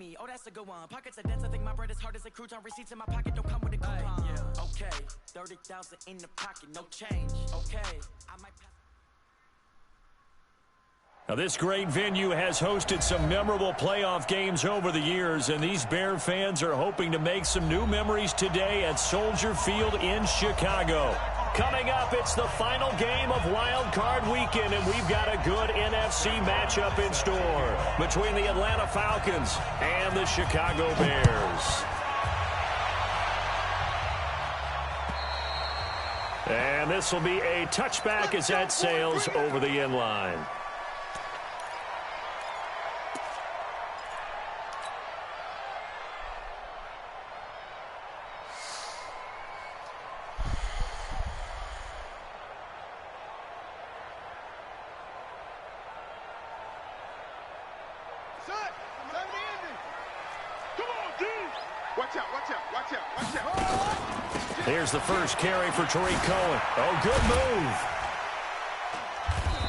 me. Oh, that's a good one. Pockets are dense. I think my bread is hard as a crouton. Receipts in my pocket don't come with a coupon. Okay, 30,000 in the pocket, no change. Okay, I might pass. Now, this great venue has hosted some memorable playoff games over the years, and these Bear fans are hoping to make some new memories today at Soldier Field in Chicago. Coming up, it's the final game of Wild Card Weekend, and we've got a good NFC matchup in store between the Atlanta Falcons and the Chicago Bears. And this will be a touchback as that sails over the end line. Here's the first carry for Tariq Cohen. Oh, good move.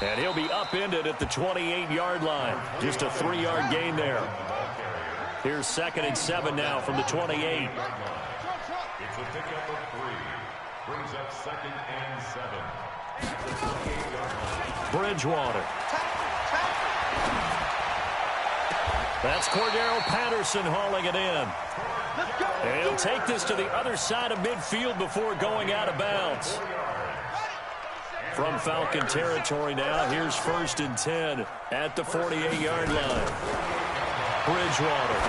And he'll be upended at the 28-yard line. Just a 3-yard gain there. Here's 2nd and 7 now from the 28. It's a pickup of 3. Brings up 2nd and 7. Bridgewater. That's Cordero Patterson hauling it in. And he'll take this to the other side of midfield before going out of bounds. From Falcon territory now, here's 1st and 10 at the 48-yard line. Bridgewater.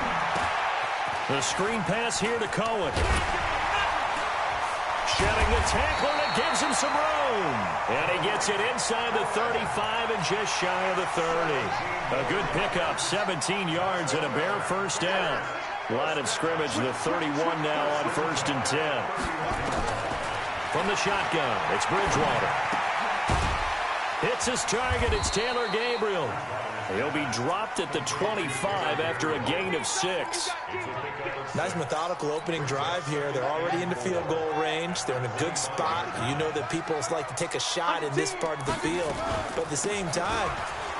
The screen pass here to Cohen. Shedding the tackler, and it gives him some room. And he gets it inside the 35 and just shy of the 30. A good pickup, 17 yards and a Bear first down. Line of scrimmage, the 31 now on 1st and 10. From the shotgun, it's Bridgewater. Hits his target, it's Taylor Gabriel. He'll be dropped at the 25 after a gain of 6. Nice methodical opening drive here. They're already into field goal range. They're in a good spot. You know that people like to take a shot in this part of the field. But at the same time,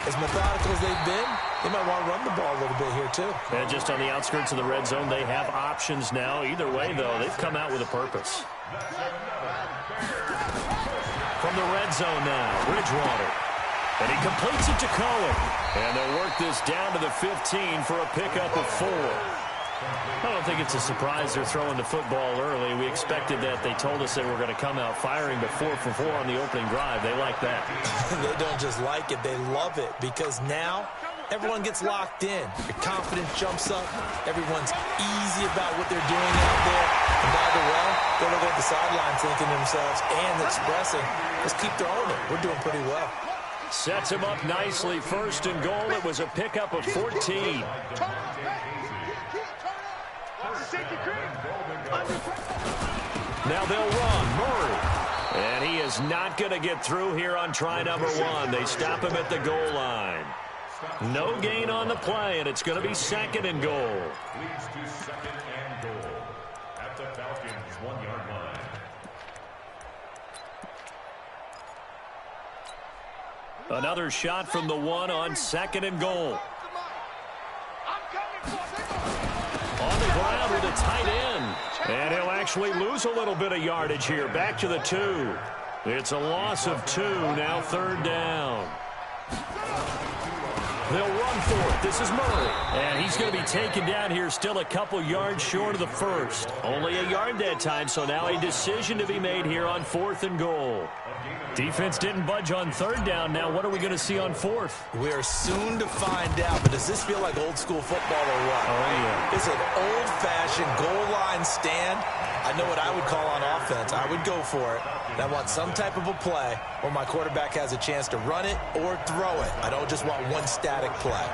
as methodical as they've been, they might want to run the ball a little bit here too. And just on the outskirts of the red zone, they have options now. Either way, though, they've come out with a purpose. From the red zone now, Bridgewater. And he completes it to Cohen. And they'll work this down to the 15 for a pickup of 4. I don't think it's a surprise they're throwing the football early. We expected that. They told us they were going to come out firing, but 4 for 4 on the opening drive. They like that. They don't just like it. They love it because now everyone gets locked in. Your confidence jumps up. Everyone's easy about what they're doing out there. And by the way, they're looking at the sideline thinking to themselves and expressing, let's keep throwing it. We're doing pretty well. Sets him up nicely. 1st and goal. It was a pickup of 14. Now they'll run. Murray. And he is not going to get through here on try number 1. They stop him at the goal line. No gain on the play, and it's going to be 2nd and goal. Leads to 2nd and goal at the Falcons' 1-yard line. Another shot from the 1 on 2nd and goal. On the ground with a tight end. And he'll actually lose a little bit of yardage here. Back to the 2. It's a loss of 2. Now 3rd down. They'll run for it. This is Murray. And he's going to be taken down here still a couple yards short of the 1st. Only a yard that time, so now a decision to be made here on 4th and goal. Defense didn't budge on 3rd down. Now what are we going to see on 4th? We are soon to find out, but does this feel like old school football or what? Oh, yeah. It's an old-fashioned goal line stand. I know what I would call on offense. I would go for it. And I want some type of a play where my quarterback has a chance to run it or throw it. I don't just want one static play.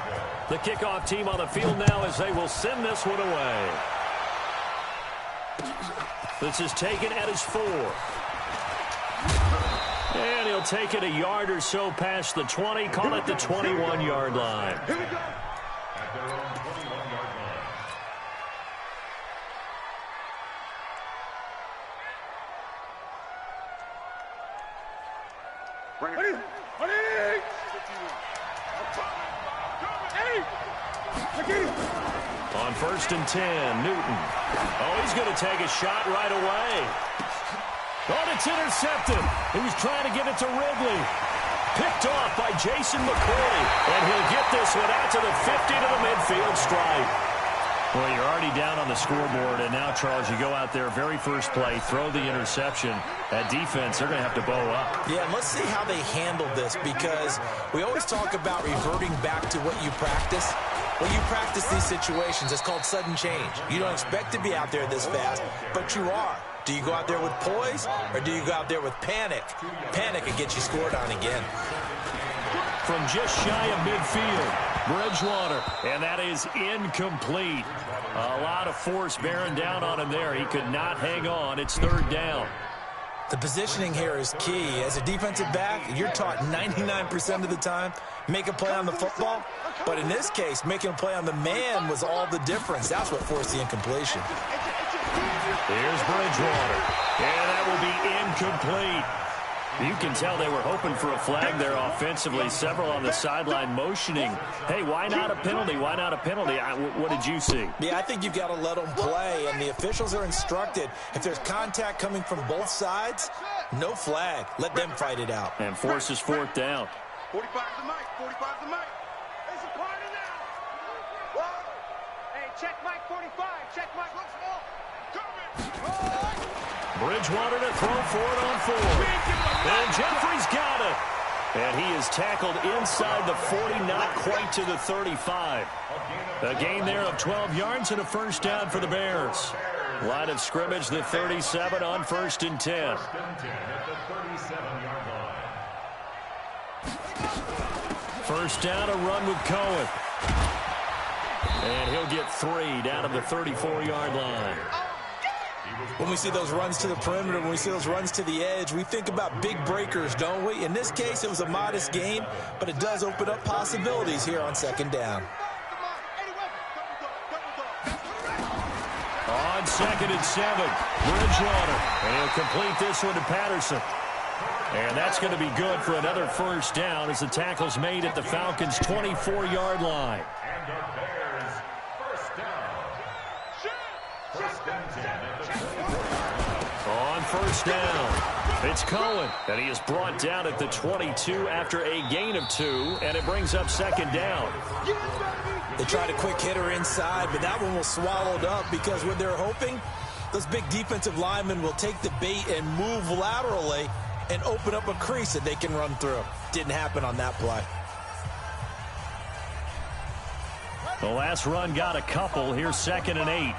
The kickoff team on the field now as they will send this one away. This is taken at his 4. And he'll take it a yard or so past the 20. Call it the 21-yard line. At their own 21-yard line. On 1st and 10. Newton. Oh, he's going to take a shot right away. Oh, it's intercepted. He was trying to get it to Ridley. Picked off by Jason McCoy. And he'll get this one out to the 50 to the midfield stripe. Well, you're already down on the scoreboard, and now, Charles, you go out there, very first play, throw the interception. That defense, they're going to have to bow up. Yeah, let's see how they handle this, because we always talk about reverting back to what you practice. When you practice these situations, it's called sudden change. You don't expect to be out there this fast, but you are. Do you go out there with poise, or do you go out there with panic? Panic and get you scored on again. From just shy of midfield, Bridgewater, and that is incomplete. A lot of force bearing down on him there. He could not hang on. It's 3rd down. The positioning here is key. As a defensive back, you're taught 99% of the time, make a play on the football. But in this case, making a play on the man was all the difference. That's what forced the incompletion. Here's Bridgewater, and that will be incomplete. You can tell they were hoping for a flag there offensively. Several on the sideline motioning. Hey, why not a penalty? Why not a penalty? What did you see? Yeah, I think you've got to let them play, and the officials are instructed. If there's contact coming from both sides, no flag. Let them fight it out. And forces 4th down. 45 the mic, 45 the mic. There's a party now. Hey, check mic 45, check mic. Looks small. Bridgewater to throw for it on 4. And Jeffrey's got it. And he is tackled inside the 40, not quite to the 35. A gain there of 12 yards and a 1st down for the Bears. Line of scrimmage, the 37 on 1st and 10. 1st down, a run with Cohen. And he'll get 3 down to the 34-yard line. When we see those runs to the perimeter, when we see those runs to the edge, we think about big breakers, don't we? In this case, it was a modest gain, but it does open up possibilities here on 2nd down. On 2nd and 7, Bridgewater. And he'll complete this one to Patterson. And that's going to be good for another 1st down as the tackle's made at the Falcons' 24-yard line. And the Bears, 1st down. 1st and 10 at the 24. On 1st down, it's Cohen. And he is brought down at the 22 after a gain of 2, and it brings up 2nd down. They tried a quick hitter inside, but that one was swallowed up because when they're hoping, those big defensive linemen will take the bait and move laterally and open up a crease that they can run through. Didn't happen on that play. The last run got a couple. Here's 2nd and 8.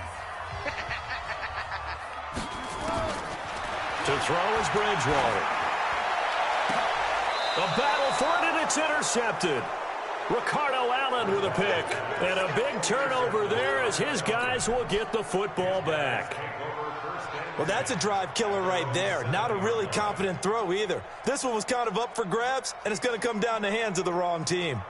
To throw is Bridgewater. A battle for it, and it's intercepted. Ricardo Allen with a pick. And a big turnover there as his guys will get the football back. Well, that's a drive killer right there. Not a really confident throw either. This one was kind of up for grabs, and it's going to come down the hands of the wrong team.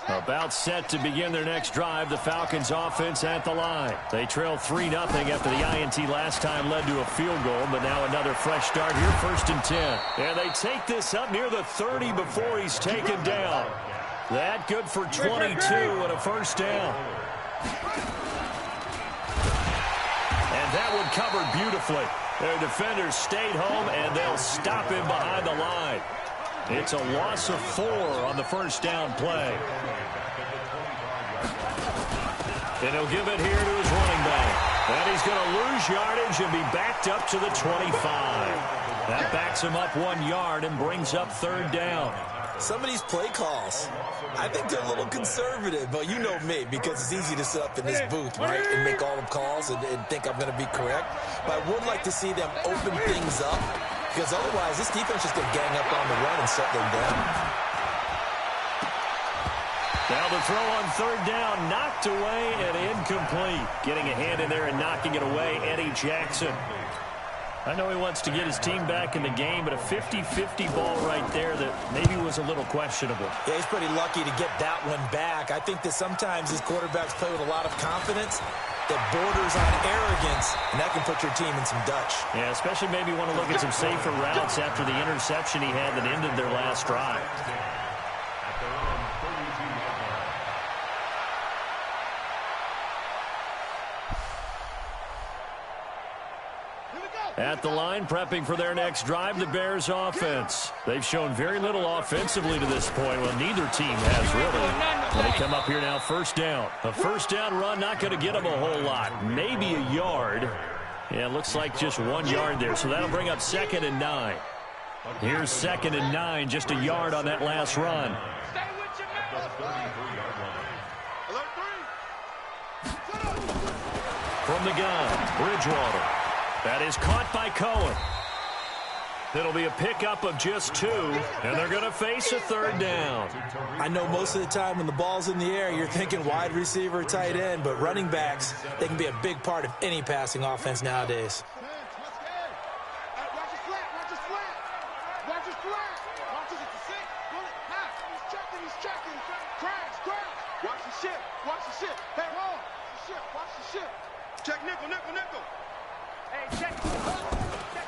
About set to begin their next drive, the Falcons offense at the line. They trail 3-0 after the INT last time led to a field goal, but now another fresh start here, 1st and 10. And they take this up near the 30 before he's taken down. That good for 22 and a 1st down. And that one covered beautifully. Their defenders stayed home, and they'll stop him behind the line. It's a loss of 4 on the 1st down play. And he'll give it here to his running back. And he's going to lose yardage and be backed up to the 25. That backs him up 1 yard and brings up 3rd down. Some of these play calls, I think they're a little conservative, but you know me, because it's easy to sit up in this booth, right, and make all the calls and think I'm going to be correct. But I would like to see them open things up, because otherwise this defense is going to gang up on the run and shut them down. Now the throw on 3rd down, knocked away and incomplete. Getting a hand in there and knocking it away, Eddie Jackson. I know he wants to get his team back in the game, but a 50-50 ball right there that maybe was a little questionable. Yeah, he's pretty lucky to get that one back. I think that sometimes these quarterbacks play with a lot of confidence that borders on arrogance, and that can put your team in some Dutch. Yeah, especially maybe want to look at some safer routes after the interception he had that ended their last drive. At the line, prepping for their next drive, the Bears offense. They've shown very little offensively to this point. Well, neither team has really. They come up here now, first down. A first down run, not going to get them a whole lot. Maybe a yard. Yeah, it looks like just 1 yard there, so that'll bring up 2nd and 9. Here's 2nd and 9, just a yard on that last run. From the gun, Bridgewater. That is caught by Cohen. It'll be a pickup of just 2, and they're going to face a 3rd down. I know most of the time when the ball's in the air, you're thinking wide receiver, tight end, but running backs, they can be a big part of any passing offense nowadays.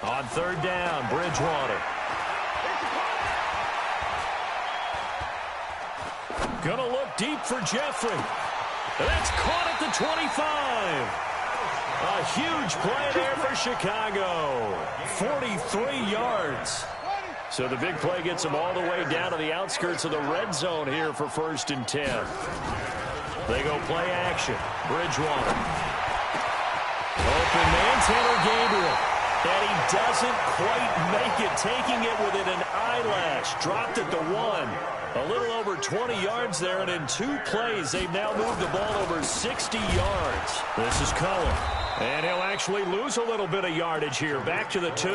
On 3rd down, Bridgewater. Gonna look deep for Jeffrey. That's caught at the 25. A huge play there for Chicago. 43 yards. So the big play gets them all the way down to the outskirts of the red zone here for 1st and 10. They go play action. Bridgewater. Open man, Taylor Gabriel. And he doesn't quite make it, taking it within an eyelash. Dropped it to 1. A little over 20 yards there, and in 2 plays, they've now moved the ball over 60 yards. This is Cohen. And he'll actually lose a little bit of yardage here. Back to the 2.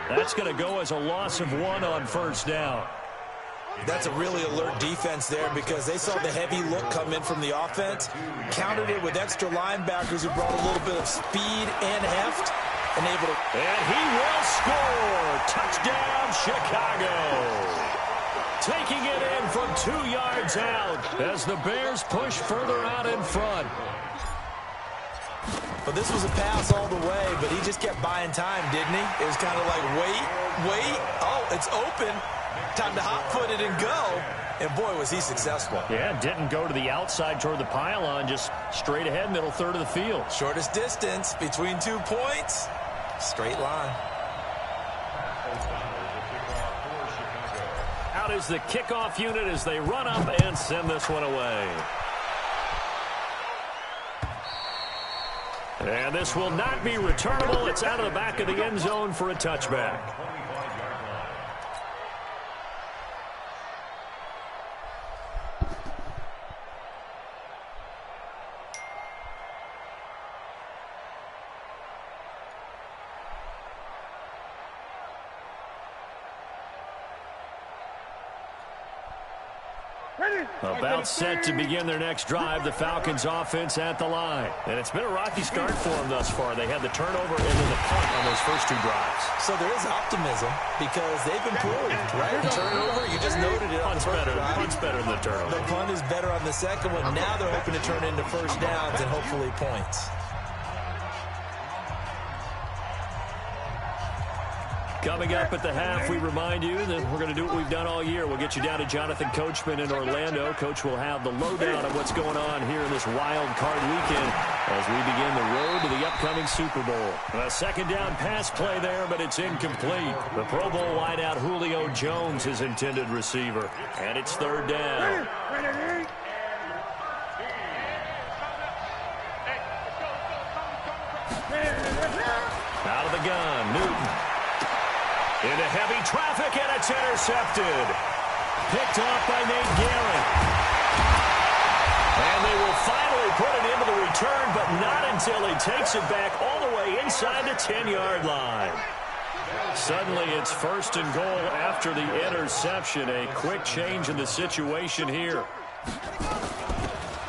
That's going to go as a loss of 1 on 1st down. That's a really alert defense there because they saw the heavy look come in from the offense, countered it with extra linebackers who brought a little bit of speed and heft. And he will score. Touchdown, Chicago. Taking it in from 2 yards out as the Bears push further out in front. But this was a pass all the way, but he just kept buying time, didn't he? It was kind of like, wait. Oh, it's open. Time to hot-foot it and go. And, boy, was he successful. Yeah, didn't go to the outside toward the pylon, just straight ahead, middle third of the field. Shortest distance between 2 points. Straight line. Out is the kickoff unit as they run up and send this one away. And this will not be returnable. It's out of the back of the end zone for a touchback. About set to begin their next drive, the Falcons offense at the line. And it's been a rocky start for them thus far. They had the turnover and then the punt on those first 2 drives. So there is optimism because they've improved, right? Turnover, you just noted it. Punt's better than the turnover. The punt is better on the second one. Now they're hoping to turn into first downs and hopefully points. Coming up at the half, we remind you that we're going to do what we've done all year. We'll get you down to Jonathan Coachman in Orlando. Coach will have the lowdown of what's going on here in this wild card weekend as we begin the road to the upcoming Super Bowl. A 2nd down pass play there, but it's incomplete. The Pro Bowl wideout Julio Jones, his intended receiver. And it's 3rd down. Out of the gun, Newton. Into heavy traffic, and it's intercepted. Picked off by Nate Garrett. And they will finally put it into the return, but not until he takes it back all the way inside the 10-yard line. Suddenly, it's 1st and goal after the interception. A quick change in the situation here.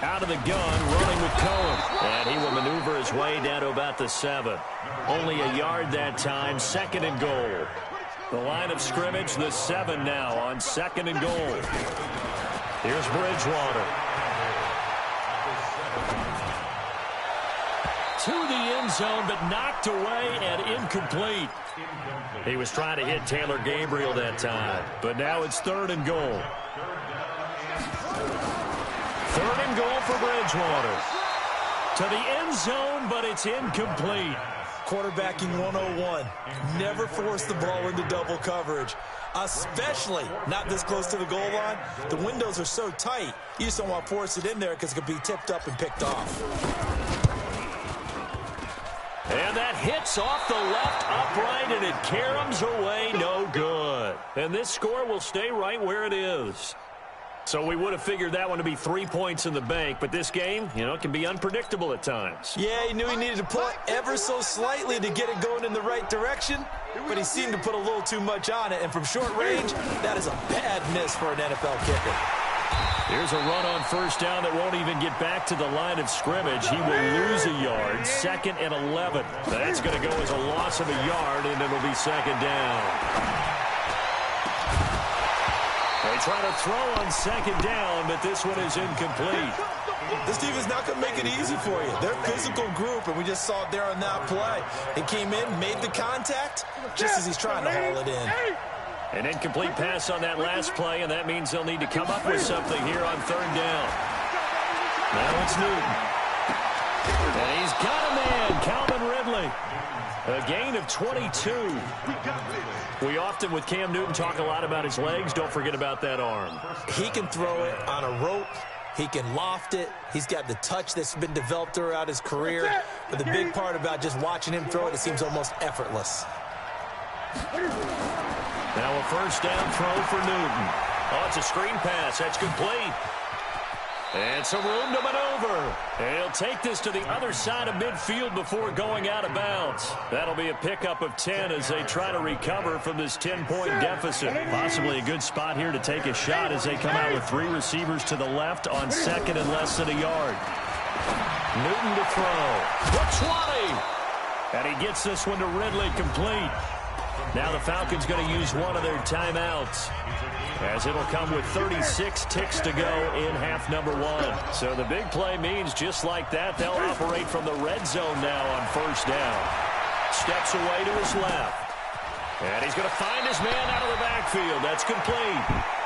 Out of the gun, running with Cohen. And he will maneuver his way down to about the 7. Only a yard that time, 2nd and goal. The line of scrimmage, the 7 now on 2nd and goal. Here's Bridgewater. To the end zone, but knocked away and incomplete. He was trying to hit Taylor Gabriel that time, but now it's 3rd and goal. 3rd and goal for Bridgewater. To the end zone, but it's incomplete. Quarterbacking 101. Never force the ball into double coverage, especially not this close to the goal line. The windows are so tight, you just don't want to force it in there because it could be tipped up and picked off. And that hits off the left upright, and it caroms away, no good. And this score will stay right where it is. So we would have figured that one to be 3 points in the bank, but this game, can be unpredictable at times. Yeah, he knew he needed to pull it ever so slightly to get it going in the right direction, but he seemed to put a little too much on it, and from short range, that is a bad miss for an NFL kicker. Here's a run on first down that won't even get back to the line of scrimmage. He will lose a yard, 2nd and 11. That's going to go as a loss of a yard, and it'll be 2nd down. They try to throw on 2nd down, but this one is incomplete. This team is not going to make it easy for you. They're a physical group, and we just saw it there on that play. He came in, made the contact, just as he's trying to haul it in. An incomplete pass on that last play, and that means they'll need to come up with something here on 3rd down. Now it's Newton. And he's got a man, Calvin Ridley. A gain of 22. We often, with Cam Newton, talk a lot about his legs. Don't forget about that arm. He can throw it on a rope. He can loft it. He's got the touch that's been developed throughout his career. But the big part about just watching him throw it, it seems almost effortless. Now a first down throw for Newton. Oh, it's a screen pass. That's complete. And some room to maneuver. And he'll take this to the other side of midfield before going out of bounds. That'll be a pickup of 10 as they try to recover from this 10-point deficit. Possibly a good spot here to take a shot as they come out with 3 receivers to the left on 2nd and less than a yard. Newton to throw. The 20. And he gets this one to Ridley complete. Now the Falcons going to use one of their timeouts, as it'll come with 36 ticks to go in half number 1. So the big play means just like that, they'll operate from the red zone now on first down. Steps away to his left. And he's going to find his man out of the backfield. That's complete.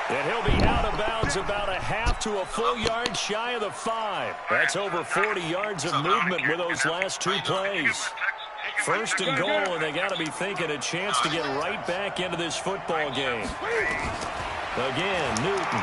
And he'll be out of bounds about a half to a full yard shy of the 5. That's over 40 yards of movement with those last 2 plays. 1st and goal, and they got to be thinking a chance to get right back into this football game. Again, Newton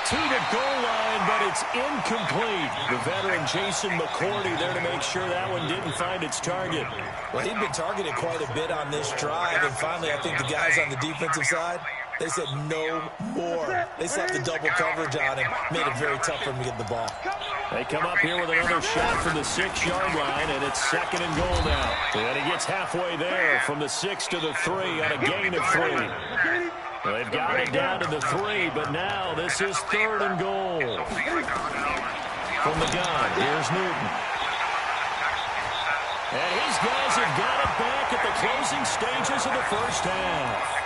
to the goal line, but it's incomplete. The veteran Jason McCourty there to make sure that one didn't find its target. Well, he'd been targeted quite a bit on this drive, and finally I think the guys on the defensive side, they said no more. They slapped the double coverage on him, made it very tough for him to get the ball. They come up here with another shot from the 6-yard line, and it's 2nd and goal now. And he gets halfway there from the 6 to the 3 on a gain of 3. Well, they've got it down to the 3, but now this is 3rd and goal. From the gun, here's Newton. And his guys have got it back at the closing stages of the first half.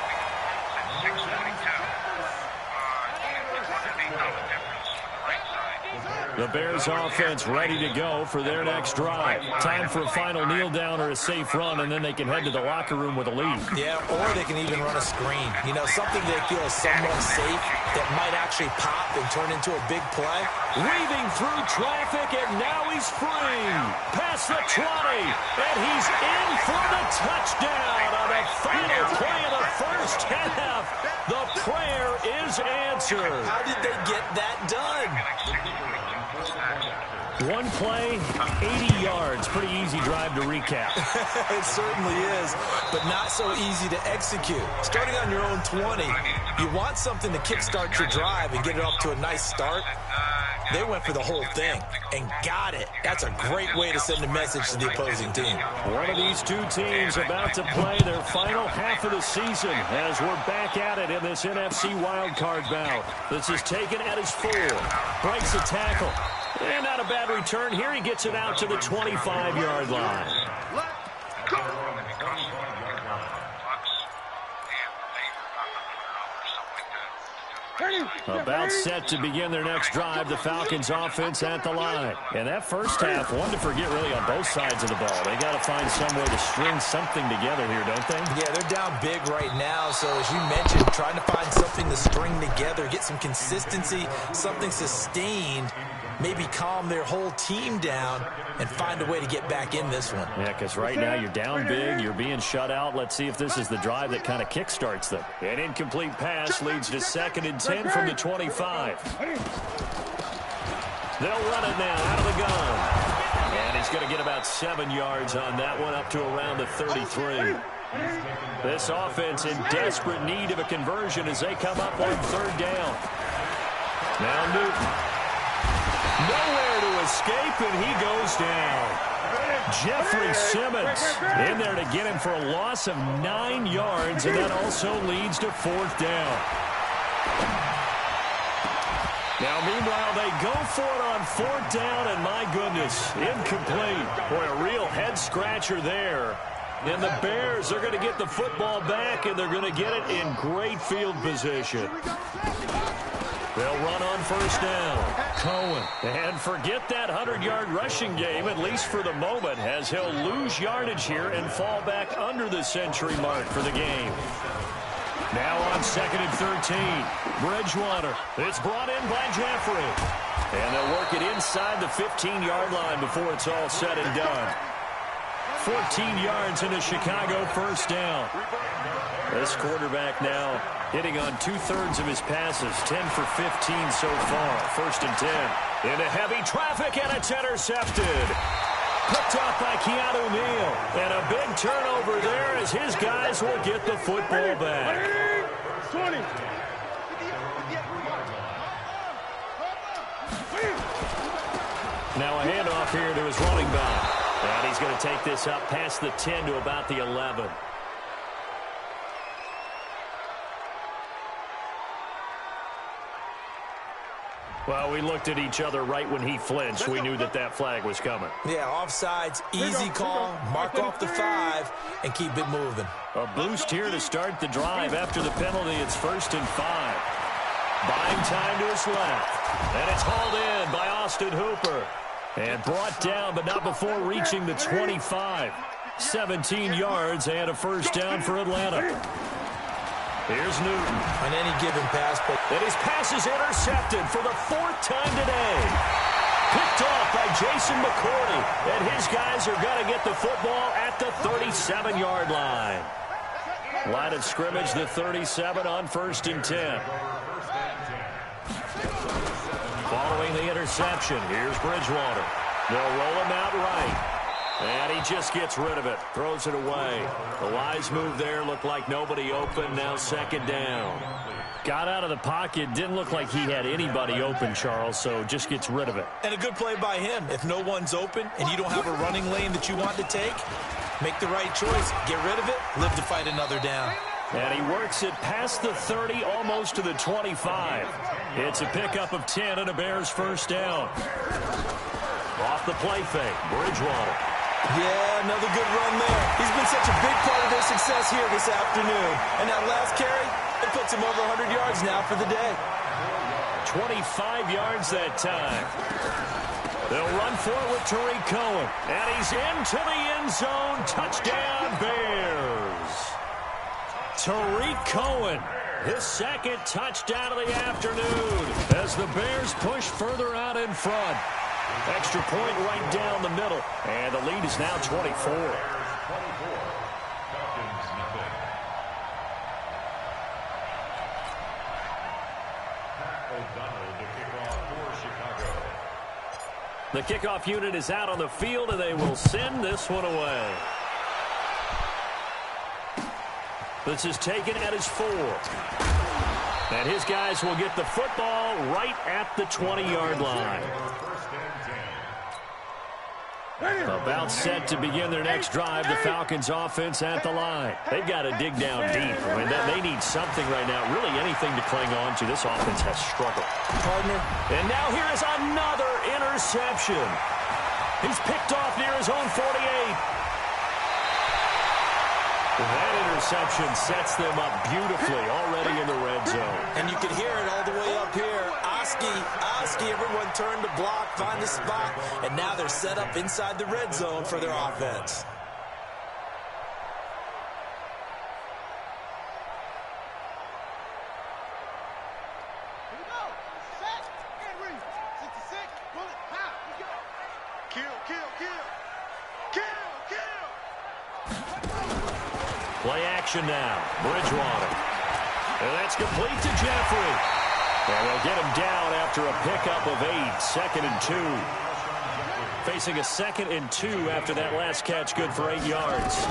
The Bears offense ready to go for their next drive. Time for a final kneel down or a safe run, and then they can head to the locker room with a lead. Yeah, or they can even run a screen. Something they feel is somewhat safe that might actually pop and turn into a big play. Weaving through traffic, and now he's free. Past the 20, and he's in for the touchdown on the final play of the first half. The prayer is answered. How did they get that done? One play, 80 yards. Pretty easy drive to recap. It certainly is, but not so easy to execute. Starting on your own 20, you want something to kickstart your drive and get it off to a nice start. They went for the whole thing and got it. That's a great way to send a message to the opposing team. One of these two teams about to play their final half of the season as we're back at it in this NFC wildcard bout. This is taken at his 4. Breaks a tackle. And not a bad return here. He gets it out to the 25-yard line. About set to begin their next drive, the Falcons offense at the line. And that first half, one to forget really on both sides of the ball. They got to find some way to string something together here, don't they? Yeah, they're down big right now. So as you mentioned, trying to find something to string together, get some consistency, something sustained. maybe calm their whole team down and find a way to get back in this one. Yeah, because right now you're down big, you're being shut out. Let's see if this is the drive that kind of kickstarts them. An incomplete pass leads to 2nd and 10 from the 25. They'll run it now out of the gun. And he's going to get about 7 yards on that one, up to around the 33. This offense in desperate need of a conversion as they come up on 3rd down. Now Newton. Nowhere to escape, and he goes down. Jeffrey Simmons in there to get him for a loss of 9 yards, and that also leads to 4th down. Now, meanwhile, they go for it on 4th down, and my goodness, incomplete. Boy, a real head-scratcher there. And the Bears are going to get the football back, and they're going to get it in great field position. They'll run on 1st down. Cohen. And forget that 100-yard rushing game, at least for the moment, as he'll lose yardage here and fall back under the century mark for the game. Now on 2nd and 13. Bridgewater. It's brought in by Jeffrey. And they'll work it inside the 15-yard line before it's all said and done. 14 yards into Chicago, 1st down. This quarterback now hitting on 2/3 of his passes, 10 for 15 so far. 1st and 10. Into heavy traffic, and it's intercepted. Picked off by Keanu Neal. And a big turnover there as his guys will get the football back. 20. Now a handoff here to his running back. And he's going to take this up past the 10 to about the 11. Well, we looked at each other right when he flinched. We knew that that flag was coming. Yeah, offsides, easy call, mark off the 5, and keep it moving. A boost here to start the drive after the penalty. It's 1st and 5. Buying time to his left. And it's hauled in by Austin Hooper. And brought down, but not before reaching the 25. 17 yards and a 1st down for Atlanta. Here's Newton. On any given pass, but and his pass is intercepted for the 4th time today. Picked off by Jason McCourty. And his guys are going to get the football at the 37-yard line. Line of scrimmage, the 37 on 1st and 10. Following the interception, here's Bridgewater. They'll roll him out right. And he just gets rid of it, throws it away. The wise move there, looked like nobody open, now 2nd down. Got out of the pocket, didn't look like he had anybody open, Charles, so just gets rid of it. And a good play by him. If no one's open and you don't have a running lane that you want to take, make the right choice, get rid of it, live to fight another down. And he works it past the 30, almost to the 25. It's a pickup of 10 and a Bears 1st down. Off the play fake, Bridgewater. Yeah, another good run there. He's been such a big part of their success here this afternoon. And that last carry, it puts him over 100 yards now for the day. 25 yards that time. They'll run for it with Tariq Cohen. And he's into the end zone. Touchdown, Bears. Tariq Cohen, his 2nd touchdown of the afternoon as the Bears push further out in front. Extra point right down the middle. And the lead is now 24. The kickoff unit is out on the field, and they will send this one away. This is taken at his 4. And his guys will get the football right at the 20-yard line. About set to begin their next drive, the Falcons offense at the line. They've got to dig down deep. I mean, they need something right now, really anything to cling on to. This offense has struggled. Partner. And now here is another interception. He's picked off near his own 48. That interception sets them up beautifully already in the red zone. And you can hear it all the way up here. Oski, everyone turned to block, find the spot, and now they're set up inside the red zone for their offense. Here we go. Set and read. 66, bullet. Play action now. Bridgewater. And that's complete to Jeffrey. And they'll get him down after a pickup of 8. 2nd and 2. Facing a 2nd and 2 after that last catch, good for 8 yards.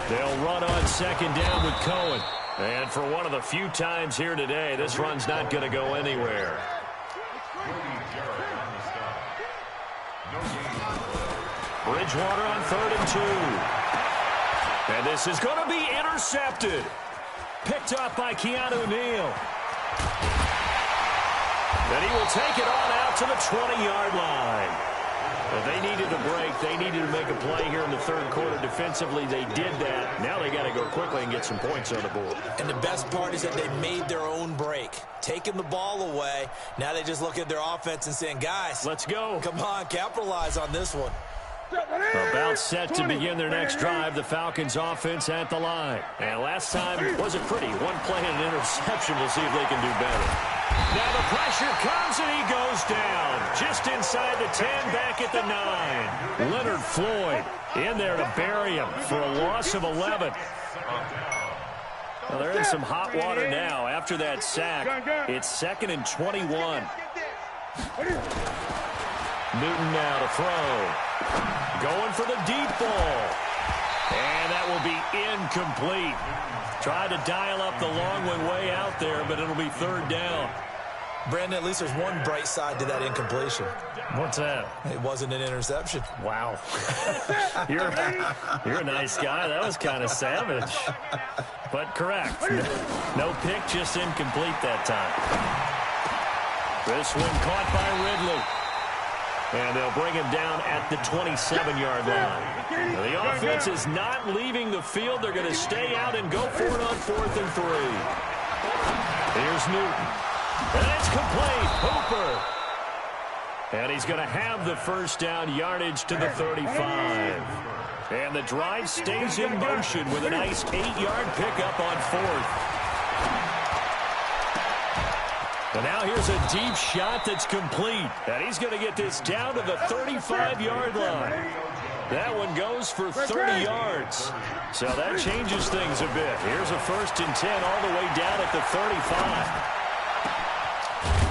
They'll run on 2nd down with Cohen. And for one of the few times here today, this run's not going to go anywhere. Bridgewater on 3rd and 2. And this is going to be intercepted. Picked up by Keanu Neal. And he will take it on out to the 20-yard line. Well, they needed a break. They needed to make a play here in the 3rd quarter. Defensively, they did that. Now they got to go quickly and get some points on the board. And the best part is that they made their own break. Taking the ball away. Now they just look at their offense and saying, guys, let's go. Come on, capitalize on this one. About set to begin their next drive. The Falcons offense at the line. And last time wasn't pretty. One play and an interception. We'll see if they can do better. Now the pressure comes and he goes down. Just inside the 10, back at the 9. Leonard Floyd in there to bury him for a loss of 11. Well, they're in some hot water now after that sack. It's 2nd and 21. Newton now to throw. Going for the deep ball. And that will be incomplete. Tried to dial up the long one way out there, but it'll be 3rd down. Brandon, at least there's one bright side to that incompletion. What's that? It wasn't an interception. Wow. You're a nice guy. That was kind of savage. But correct. No pick, just incomplete that time. This one caught by Ridley. And they'll bring him down at the 27-yard line. Now, the offense is not leaving the field. They're going to stay out and go for it on 4th and 3. Here's Newton. And it's complete. Hooper. And he's going to have the 1st down, yardage to the 35. And the drive stays in motion with a nice 8-yard pickup on 4th. And now here's a deep shot that's complete. And he's going to get this down to the 35-yard line. That one goes for 30 yards. So that changes things a bit. Here's a 1st and 10 all the way down at the 35.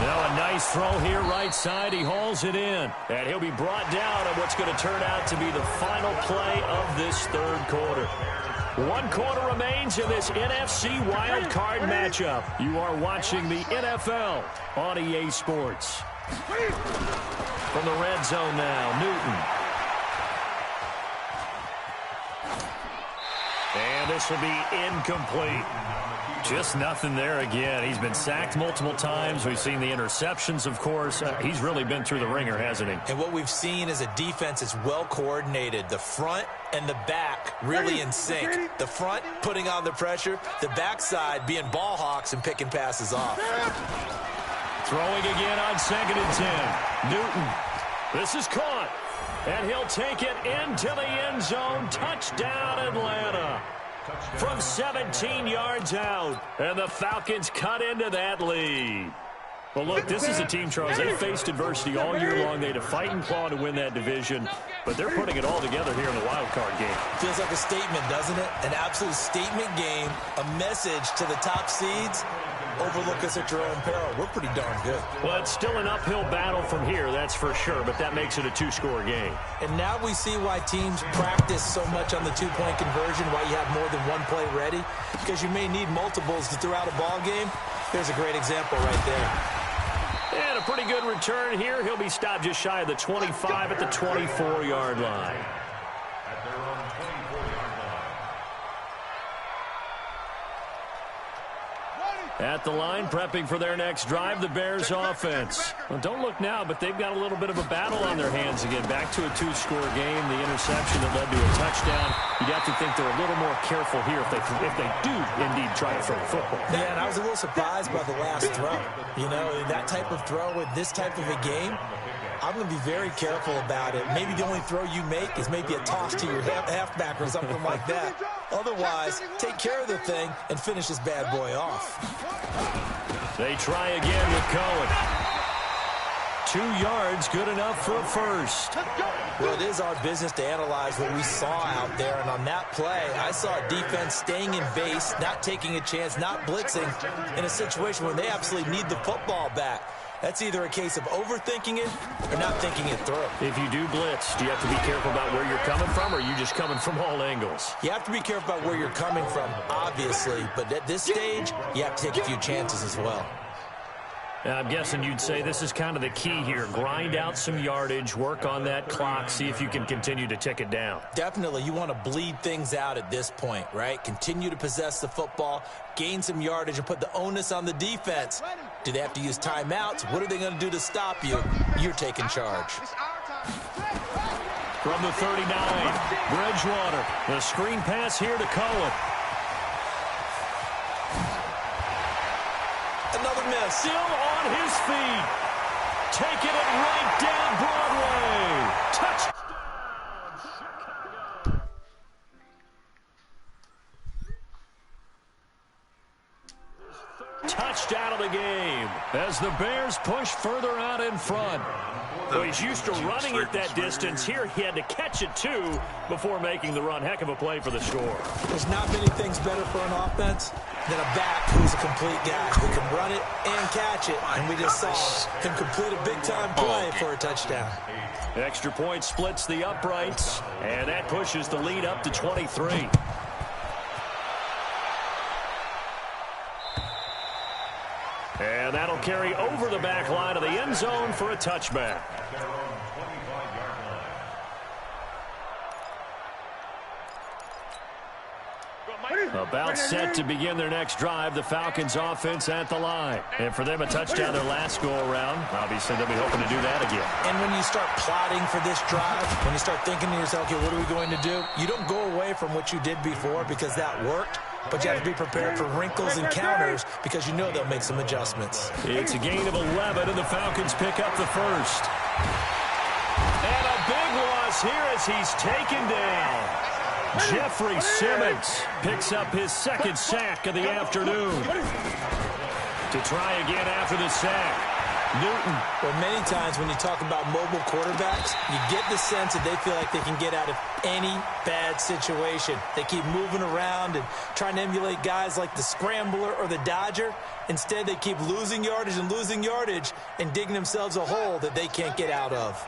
Now a nice throw here right side. He hauls it in. And he'll be brought down on what's going to turn out to be the final play of this 3rd quarter. 1 quarter remains in this NFC Wild Card matchup. You are watching the NFL on EA Sports. From the red zone now, Newton. And this will be incomplete. Just nothing there again. He's been sacked multiple times. We've seen the interceptions, of course. He's really been through the ringer, hasn't he? And what we've seen is a defense that's well coordinated. The front and the back really in sync. The front putting on the pressure. The backside being ball hawks and picking passes off. Throwing again on 2nd and 10. Newton. This is caught. And he'll take it into the end zone. Touchdown, Atlanta. From 17 yards out. And the Falcons cut into that lead. Well, look, this is a team, Charles. They faced adversity all year long. They had to fight and claw to win that division. But they're putting it all together here in the wild card game. Feels like a statement, doesn't it? An absolute statement game. A message to the top seeds. Overlook us at your own peril. We're pretty darn good. Well, it's still an uphill battle from here, that's for sure, but that makes it a 2-score game. And now we see why teams practice so much on the 2-point conversion, why you have more than one play ready, because you may need multiples to throw out a ball game. There's a great example right there. And a pretty good return here. He'll be stopped just shy of the 25 at the 24-yard line. At the line, prepping for their next drive, the Bears offense. Well, don't look now, but they've got a little bit of a battle on their hands again. Back to a 2-score game, the interception that led to a touchdown. You'd have to think they're a little more careful here if they do indeed try to throw the football. Yeah, and I was a little surprised by the last throw. You know, that type of throw in this type of a game, I'm going to be very careful about it. Maybe the only throw you make is maybe a toss to your halfback or something like that. Otherwise, take care of the thing and finish this bad boy off. They try again with Cohen. 2 yards, good enough for a first. Well, it is our business to analyze what we saw out there, and on that play, I saw a defense staying in base, not taking a chance, not blitzing, in a situation where they absolutely need the football back. That's either a case of overthinking it or not thinking it through. If you do blitz, do you have to be careful about where you're coming from, or are you just coming from all angles? You have to be careful about where you're coming from, obviously, but at this stage, you have to take a few chances as well. I'm guessing you'd say this is kind of the key here. Grind out some yardage, work on that clock, see if you can continue to tick it down. Definitely. You want to bleed things out at this point, right? Continue to possess the football, gain some yardage, and put the onus on the defense. Do they have to use timeouts? What are they going to do to stop you? You're taking charge. From the 39, Bridgewater. The screen pass here to Cohen. Another miss. Still on his feet. Taking it right down Broadway. Touchdown, Chicago. Touchdown of the game as the Bears push further out in front. Well, he's used to running it that distance. Here he had to catch it, too, before making the run. Heck of a play for the score. There's not many things better for an offense than a back who's a complete guy who can run it and catch it. And we just saw him complete a big-time play for a touchdown. Extra point splits the uprights, and that pushes the lead up to 23. And that'll carry over the back line of the end zone for a touchback. About set to begin their next drive, the Falcons offense at the line. And for them, a touchdown their last go-around. Obviously, they'll be hoping to do that again. And when you start plotting for this drive, when you start thinking to yourself, okay, what are we going to do? You don't go away from what you did before because that worked. But you have to be prepared for wrinkles and counters because you know they'll make some adjustments. It's a gain of 11, and the Falcons pick up the first. And a big loss here as he's taken down. Jeffrey Simmons picks up his second sack of the afternoon. To try again after the sack. Newton. Well, many times when you talk about mobile quarterbacks, you get the sense that they feel like they can get out of any bad situation. They keep moving around and trying to emulate guys like the Scrambler or the Dodger. Instead, they keep losing yardage and digging themselves a hole that they can't get out of.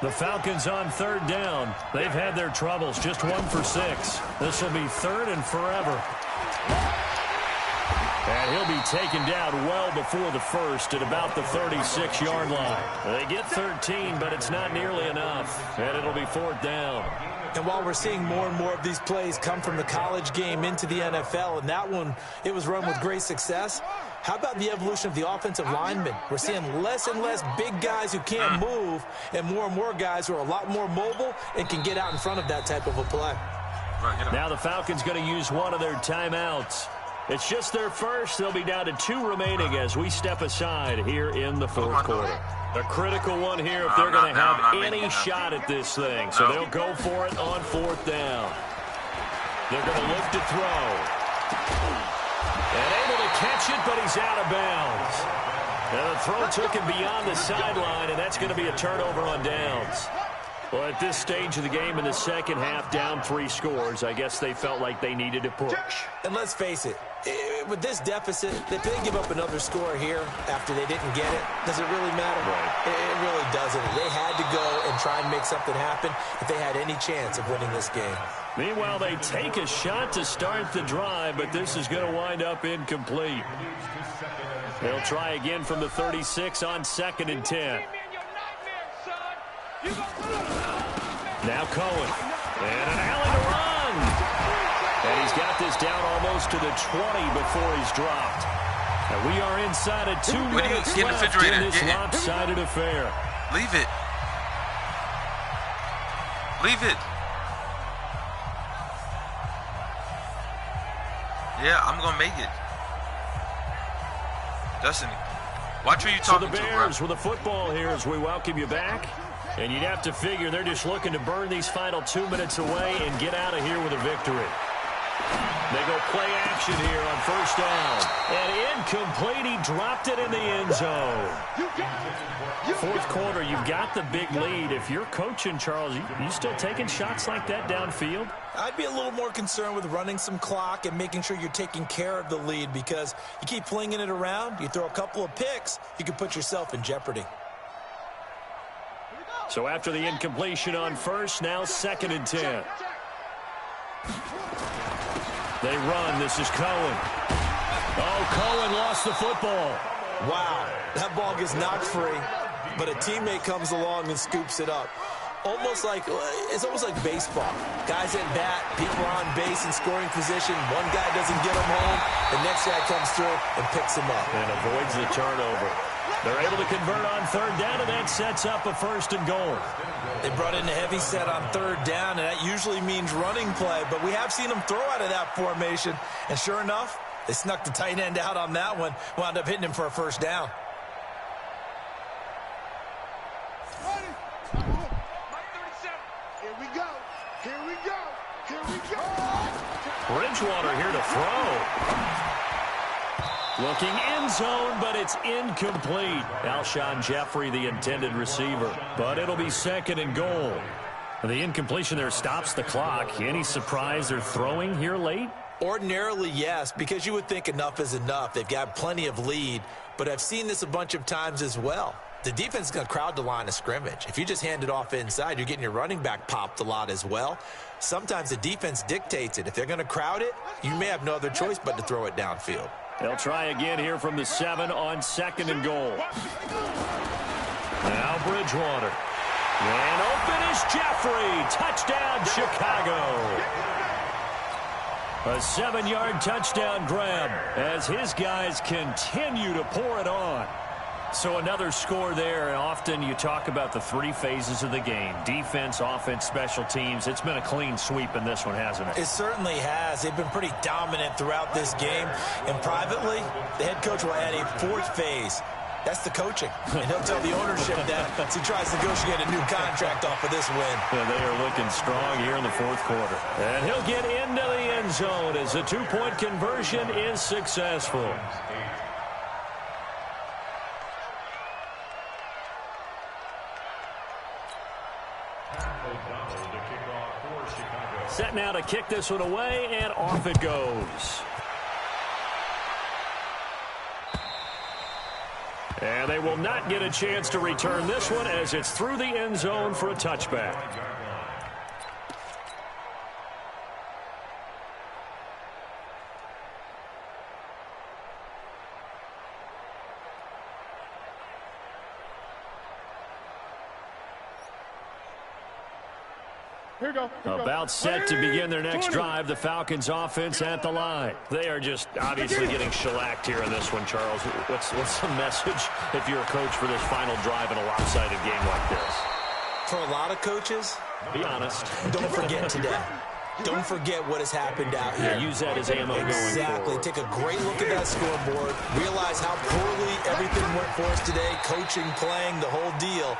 The Falcons on third down. They've had their troubles, just 1 for 6. This will be third and forever. And he'll be taken down well before the first at about the 36-yard line. They get 13, but it's not nearly enough. And it'll be fourth down. And while we're seeing more and more of these plays come from the college game into the NFL, and that one, it was run with great success, how about the evolution of the offensive linemen? We're seeing less and less big guys who can't move and more guys who are a lot more mobile and can get out in front of that type of a play. Now the Falcons going to use one of their timeouts. It's just their first. They'll be down to 2 remaining as we step aside here in the fourth quarter. A critical one here if they're going to have any shot at this thing. So they'll go for it on fourth down. They're going to look to throw. And able to catch it, but he's out of bounds. And the throw took him beyond the sideline, and that's going to be a turnover on downs. Well, at this stage of the game in the second half, down 3 scores, I guess they felt like they needed to push. And let's face it, with this deficit, if they give up another score here after they didn't get it, does it really matter? Right. It really doesn't. They had to go and try and make something happen if they had any chance of winning this game. Meanwhile, they take a shot to start the drive, but this is going to wind up incomplete. They'll try again from the 36 on 2nd and 10. Now Cohen. And an alley to run. And he's got this down almost to the 20 before he's dropped. And we are inside of 2 minutes left in this lopsided affair. Leave it. Leave it. Yeah, I'm going to make it. Destiny. Watch who you talking to, bro. So the Bears with the football here as we welcome you back. And you'd have to figure they're just looking to burn these final 2 minutes away and get out of here with a victory. They go play action here on first down. And incomplete. He dropped it in the end zone. Fourth quarter, you've got the big lead. If you're coaching, Charles, you still taking shots like that downfield? I'd be a little more concerned with running some clock and making sure you're taking care of the lead, because you keep flinging it around, you throw a couple of picks, you can put yourself in jeopardy. So after the incompletion on first, now 2nd and 10. They run. This is Cohen. Oh, Cohen lost the football. Wow, that ball gets knocked free, but a teammate comes along and scoops it up. It's almost like baseball. Guys at bat, people are on base in scoring position. One guy doesn't get him home. The next guy comes through and picks him up. And avoids the turnover. They're able to convert on 3rd down, and that sets up a 1st and goal. They brought in a heavy set on 3rd down, and that usually means running play. But we have seen them throw out of that formation. And sure enough, they snuck the tight end out on that one. Wound up hitting him for a 1st down. Here we go. Here we go. Here we go. Bridgewater here to throw. Looking end zone, but it's incomplete. Alshon Jeffrey, the intended receiver. But it'll be 2nd and goal. The incompletion there stops the clock. Any surprise they're throwing here late? Ordinarily, yes, because you would think enough is enough. They've got plenty of lead, but I've seen this a bunch of times as well. The defense is going to crowd the line of scrimmage. If you just hand it off inside, you're getting your running back popped a lot as well. Sometimes the defense dictates it. If they're going to crowd it, you may have no other choice but to throw it downfield. They'll try again here from the 7 on 2nd and goal. Now Bridgewater. And open is Jeffrey. Touchdown, Chicago. A 7-yard touchdown grab as his guys continue to pour it on. So another score there, and often you talk about the 3 phases of the game. Defense, offense, special teams. It's been a clean sweep in this one, hasn't it? It certainly has. They've been pretty dominant throughout this game. And privately, the head coach will add a 4th phase. That's the coaching. And he'll tell the ownership that as he tries to negotiate a new contract off of this win. Yeah, they are looking strong here in the 4th quarter. And he'll get into the end zone as the 2-point conversion is successful. Set now to kick this one away, and off it goes. And they will not get a chance to return this one as it's through the end zone for a touchback. Here we go. About set to begin their next drive, the Falcons offense at the line. They are just obviously getting shellacked here in this one, Charles. What's the message if you're a coach for this final drive in a lopsided game like this? For a lot of coaches, be honest. Don't forget today. Don't forget what has happened out here. Yeah, use that as ammo going forward. Exactly. Take a great look at that scoreboard. Realize how poorly everything went for us today. Coaching, playing, the whole deal.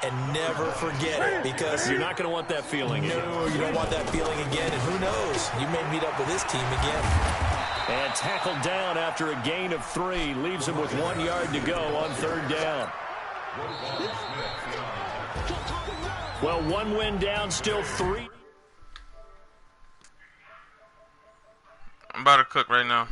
And never forget it, because you're not going to want that feeling again. No, you don't want that feeling again. And who knows? You may meet up with this team again. And tackled down after a gain of 3. Leaves him with 1 yard to go on 3rd down. Well, 1 win down, still 3. I'm about to cook right now.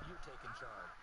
You taking charge.